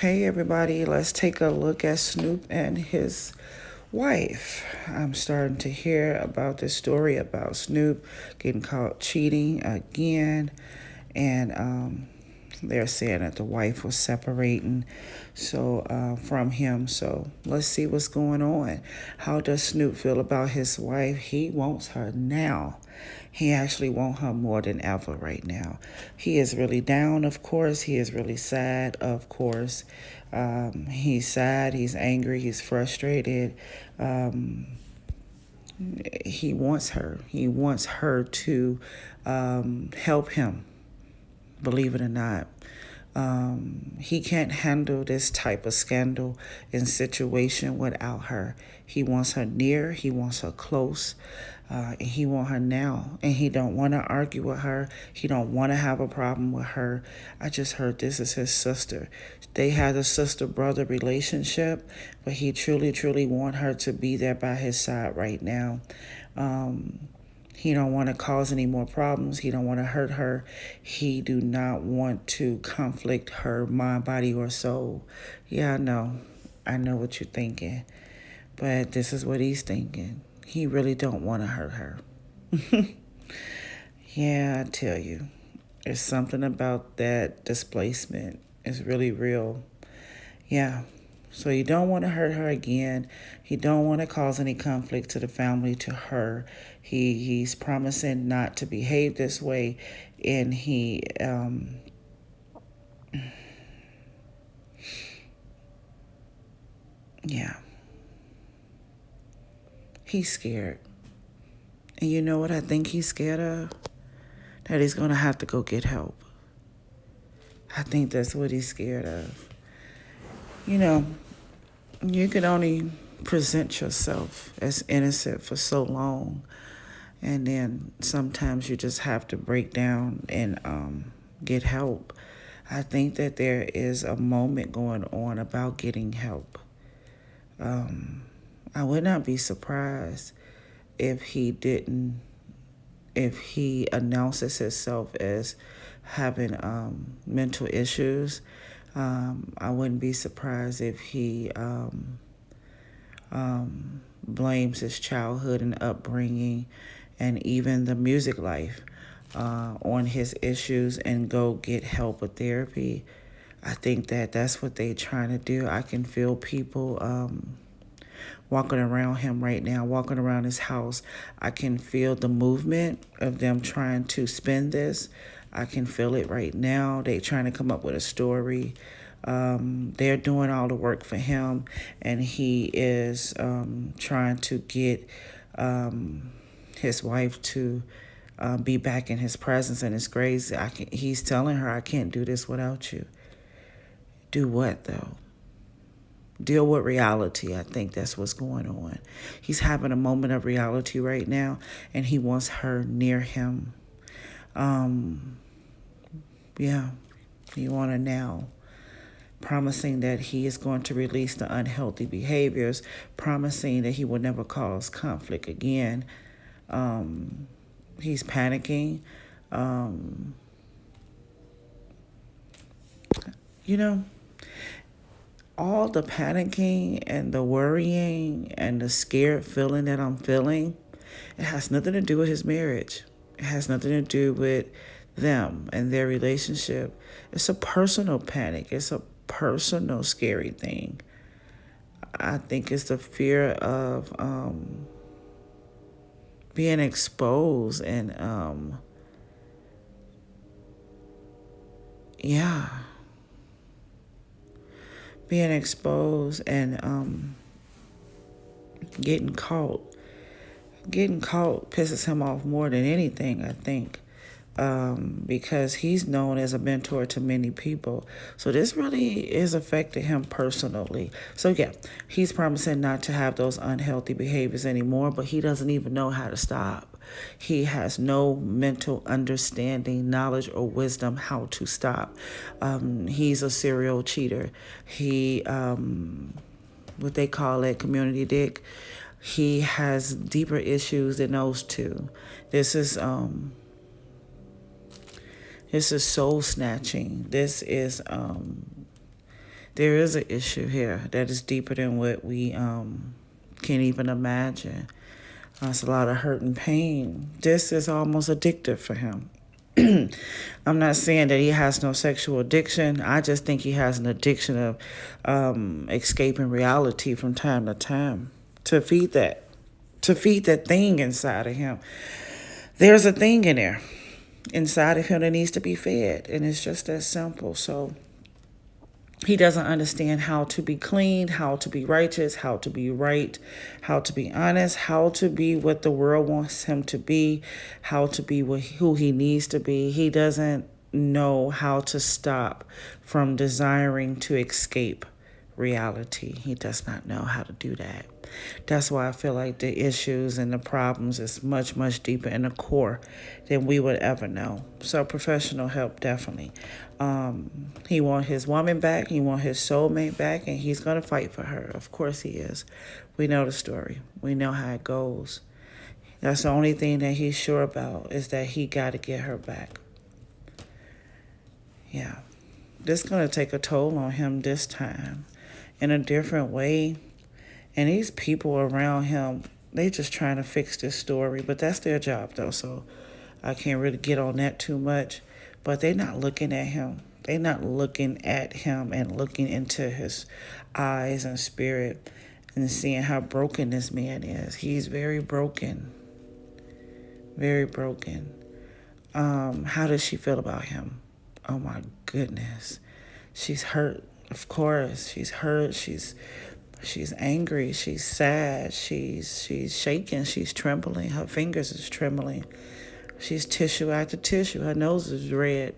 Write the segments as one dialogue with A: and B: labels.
A: Hey everybody, let's take a look at Snoop and his wife. I'm starting to hear about this story about Snoop getting caught cheating again, and they're saying that the wife was separating from him. So let's see what's going on. How does Snoop feel about his wife? He wants her now. He actually wants her more than ever right now. He is really down, of course. He is really sad, of course. He's sad, he's angry, he's frustrated. He wants her. He wants her to help him, believe it or not. He can't handle this type of scandal and situation without her. He wants her near. He wants her close. And he wants her now. And he don't want to argue with her. He don't want to have a problem with her. I just heard this is his sister. They had a sister-brother relationship, but he truly, truly want her to be there by his side right now. He don't want to cause any more problems. He don't want to hurt her. He do not want to conflict her mind, body, or soul. Yeah, I know. I know what you're thinking. But this is what he's thinking. He really don't want to hurt her. Yeah, I tell you. There's something about that displacement. It's really real. Yeah. So you don't want to hurt her again. He don't want to cause any conflict to the family, to her. He's promising not to behave this way, and yeah, he's scared. And you know what I think he's scared of? That he's gonna have to go get help. I think that's what he's scared of. You know, you can only present yourself as innocent for so long. And then sometimes you just have to break down and get help. I think that there is a moment going on about getting help. I would not be surprised if if he announces himself as having mental issues. I wouldn't be surprised if he blames his childhood and upbringing and even the music life on his issues and go get help with therapy. I think that that's what they're trying to do. I can feel people walking around him right now, walking around his house. I can feel the movement of them trying to spin this. I can feel it right now. They're trying to come up with a story. They're doing all the work for him, and he is trying to get his wife to be back in his presence, and it's crazy. He's telling her, I can't do this without you. Do what, though? Deal with reality. I think that's what's going on. He's having a moment of reality right now, and he wants her near him. Yeah, he wants her now. Promising that he is going to release the unhealthy behaviors, promising that he will never cause conflict again. He's panicking. You know, all the panicking and the worrying and the scared feeling that I'm feeling, it has nothing to do with his marriage. It has nothing to do with them and their relationship. It's a personal panic. It's a personal scary thing. I think it's the fear of being exposed and being exposed and getting caught. Getting caught pisses him off more than anything, I think, because he's known as a mentor to many people. So this really is affecting him personally. So yeah, he's promising not to have those unhealthy behaviors anymore, but he doesn't even know how to stop. He has no mental understanding, knowledge, or wisdom how to stop. He's a serial cheater. He, what they call it, community dick. He has deeper issues than those two. This is soul snatching. This There is an issue here that is deeper than what we can't even imagine. It's a lot of hurt and pain. This is almost addictive for him. I'm not saying that he has no sexual addiction. I just think he has an addiction of escaping reality from time to time to feed that thing inside of him. There's a thing in there inside of him that needs to be fed, and it's just that simple. So he doesn't understand how to be clean, how to be righteous, how to be right, how to be honest, how to be what the world wants him to be, how to be who he needs to be. He doesn't know how to stop from desiring to escape reality. He does not know how to do that. That's why I feel like the issues and the problems is much, much deeper in the core than we would ever know. So professional help, definitely. He wants his woman back. He wants his soulmate back, and he's going to fight for her. Of course he is. We know the story. We know how it goes. That's the only thing that he's sure about is that he got to get her back. Yeah. This is going to take a toll on him this time in a different way. And these people around him, they just trying to fix this story. But that's their job, though, so I can't really get on that too much. But they're not looking at him. They're not looking at him and looking into his eyes and spirit and seeing how broken this man is. He's very broken. Very broken. How does she feel about him? Oh, my goodness. She's hurt, of course. She's hurt. She's angry. She's sad. She's shaking. She's trembling. Her fingers is trembling. She's tissue after tissue. Her nose is red.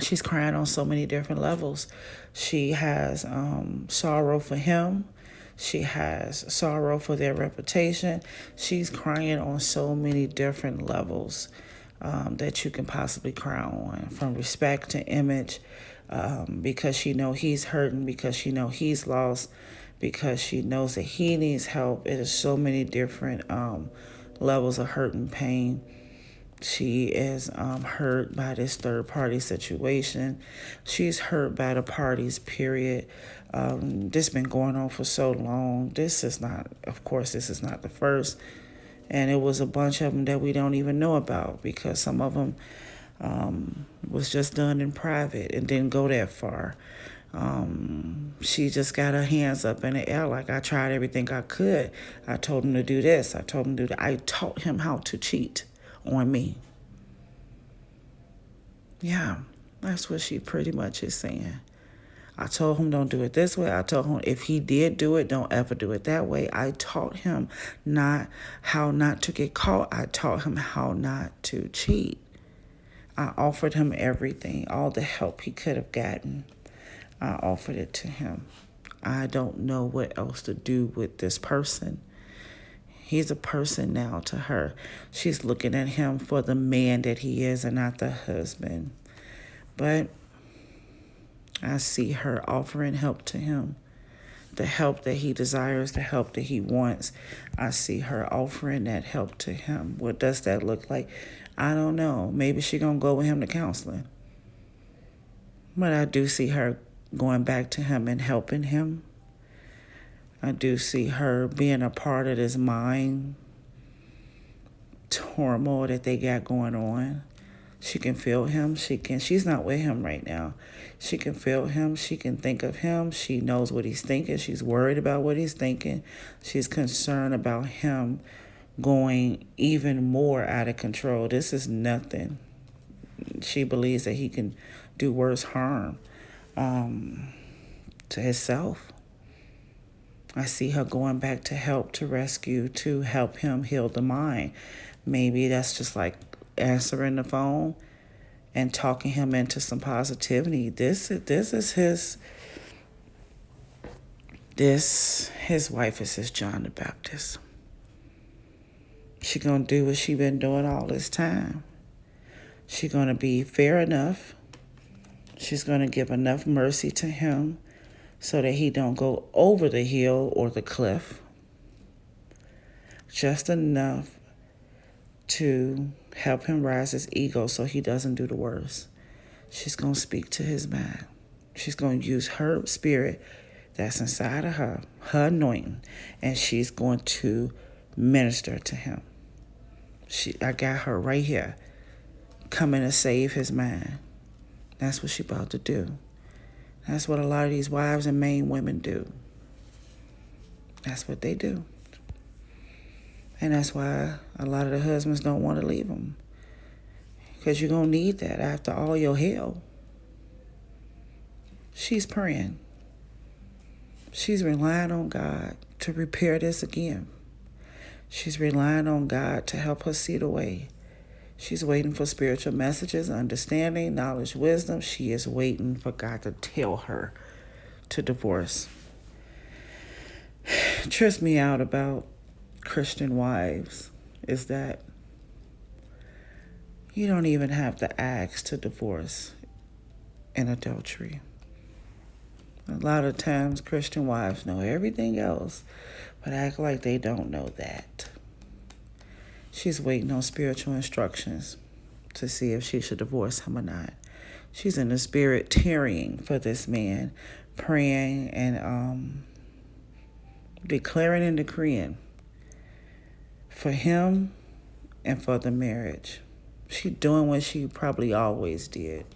A: She's crying on so many different levels. She has sorrow for him. She has sorrow for their reputation. She's crying on so many different levels that you can possibly cry on, from respect to image, because she know he's hurting, because she know he's lost, because she knows that he needs help. It is so many different levels of hurt and pain. She is hurt by this third-party situation. She's hurt by the parties, period. This been going on for so long. This is not the first. And it was a bunch of them that we don't even know about, because some of them was just done in private and didn't go that far. She just got her hands up in the air like, I tried everything I could. I told him to do this. I told him to do that. I taught him how to cheat on me. Yeah, that's what she pretty much is saying. I told him don't do it this way. I told him if he did do it, don't ever do it that way. I taught him how not to get caught. I taught him how not to cheat. I offered him everything, all the help he could have gotten. I offered it to him. I don't know what else to do with this person. He's a person now to her. She's looking at him for the man that he is and not the husband. But I see her offering help to him, the help that he desires, the help that he wants. I see her offering that help to him. What does that look like? I don't know. Maybe she's going to go with him to counseling. But I do see her going back to him and helping him. I do see her being a part of this mind turmoil that they got going on. She can feel him. She's not with him right now. She can feel him. She can think of him. She knows what he's thinking. She's worried about what he's thinking. She's concerned about him going even more out of control. This is nothing. She believes that he can do worse harm to himself. I see her going back to help, to rescue, to help him heal the mind. Maybe that's just like answering the phone and talking him into some positivity. His wife is his John the Baptist. She gonna do what she been doing all this time. She gonna be fair enough. She's gonna give enough mercy to him so that he don't go over the hill or the cliff. Just enough to help him rise his ego so he doesn't do the worst. She's going to speak to his mind. She's going to use her spirit that's inside of her, her anointing, and she's going to minister to him. I got her right here, coming to save his mind. That's what she's about to do. That's what a lot of these wives and main women do. That's what they do. And that's why a lot of the husbands don't want to leave them. Because you're going to need that after all your hell. She's praying. She's relying on God to repair this again. She's relying on God to help her see the way. She's waiting for spiritual messages, understanding, knowledge, wisdom. She is waiting for God to tell her to divorce. Trips me out about Christian wives is that you don't even have to ask to divorce in adultery. A lot of times Christian wives know everything else, but act like they don't know that. She's waiting on spiritual instructions to see if she should divorce him or not. She's in the spirit tarrying for this man, praying and declaring and decreeing for him and for the marriage. She's doing what she probably always did.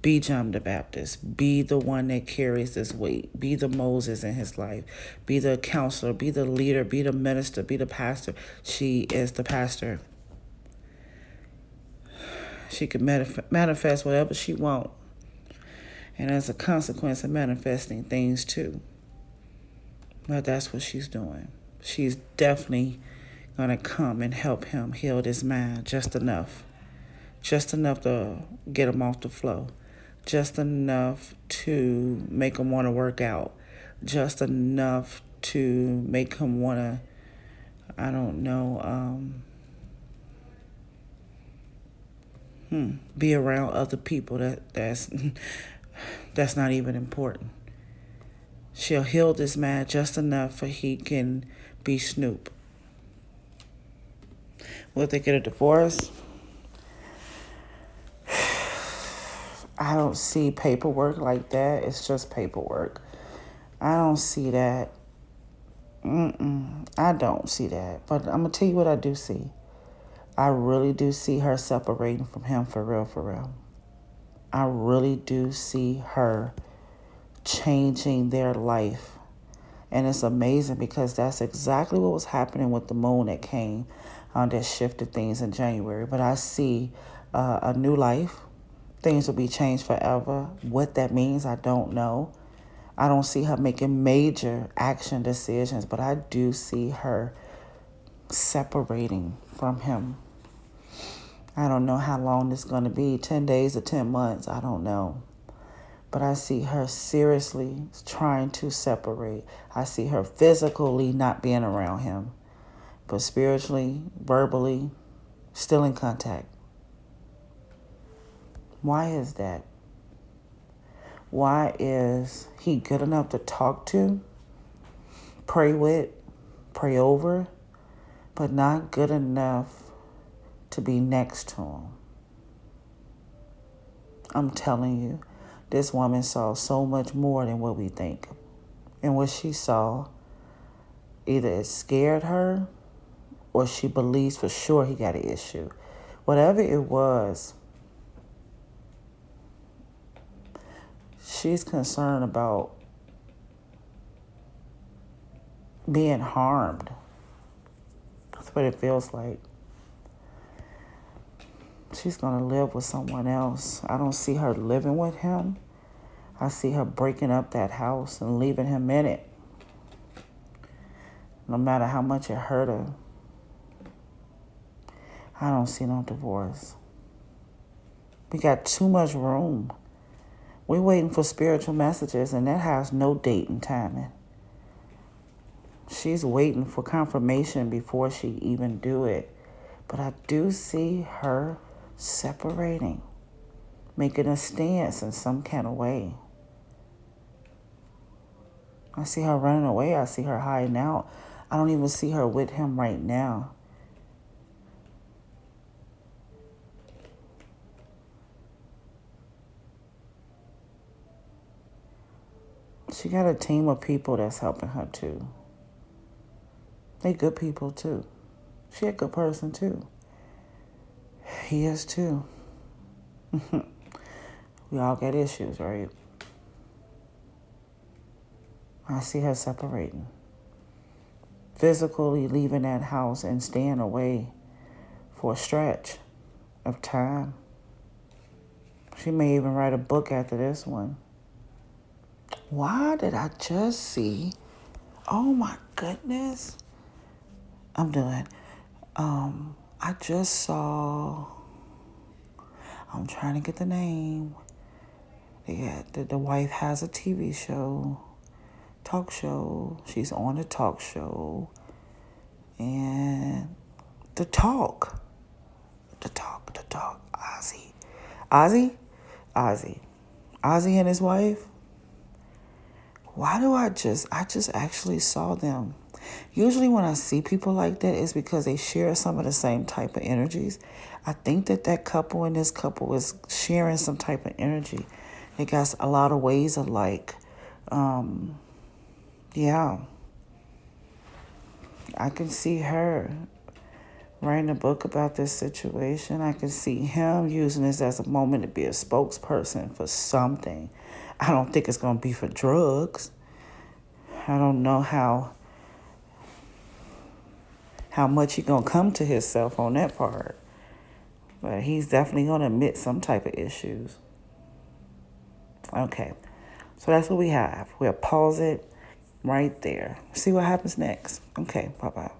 A: Be John the Baptist. Be the one that carries this weight. Be the Moses in his life. Be the counselor. Be the leader. Be the minister. Be the pastor. She is the pastor. She can manifest whatever she wants. And as a consequence of manifesting things too. But that's what she's doing. She's definitely going to come and help him heal his mind just enough. Just enough to get him off the flow. Just enough to make him want to work out. Just enough to make him want to, I don't know, be around other people that's not even important. She'll heal this man just enough for he can be Snoop. Will they get a divorce? I don't see paperwork like that. It's just paperwork. I don't see that. I don't see that. But I'm going to tell you what I do see. I really do see her separating from him for real, for real. I really do see her changing their life. And it's amazing because that's exactly what was happening with the moon that came that shifted things in January. But I see a new life. Things will be changed forever. What that means, I don't know. I don't see her making major action decisions, but I do see her separating from him. I don't know how long this is going to be, 10 days or 10 months, I don't know. But I see her seriously trying to separate. I see her physically not being around him, but spiritually, verbally, still in contact. Why is that? Why is he good enough to talk to, pray with, pray over, but not good enough to be next to him? I'm telling you, this woman saw so much more than what we think. And what she saw, either it scared her or she believes for sure he got an issue. Whatever it was, she's concerned about being harmed. That's what it feels like. She's going to live with someone else. I don't see her living with him. I see her breaking up that house and leaving him in it. No matter how much it hurt her. I don't see no divorce. We got too much room. We're waiting for spiritual messages, and that has no date and timing. She's waiting for confirmation before she even do it. But I do see her separating, making a stance in some kind of way. I see her running away. I see her hiding out. I don't even see her with him right now. She got a team of people that's helping her too. They good people too. She a good person too. He is too. We all got issues, right? I see her separating. Physically leaving that house and staying away for a stretch of time. She may even write a book after this one. Why did I just see? Oh my goodness. I'm done. I just saw, I'm trying to get the name. Yeah, the wife has a TV show, talk show. She's on the talk show. And the talk. Ozzy and his wife. Why do I just actually saw them. Usually when I see people like that, it's because they share some of the same type of energies. I think that couple and this couple is sharing some type of energy. They got a lot of ways of yeah. I can see her writing a book about this situation. I can see him using this as a moment to be a spokesperson for something. I don't think it's going to be for drugs. I don't know how much he's going to come to himself on that part. But he's definitely going to admit some type of issues. Okay. So that's what we have. We'll pause it right there. See what happens next. Okay. Bye-bye.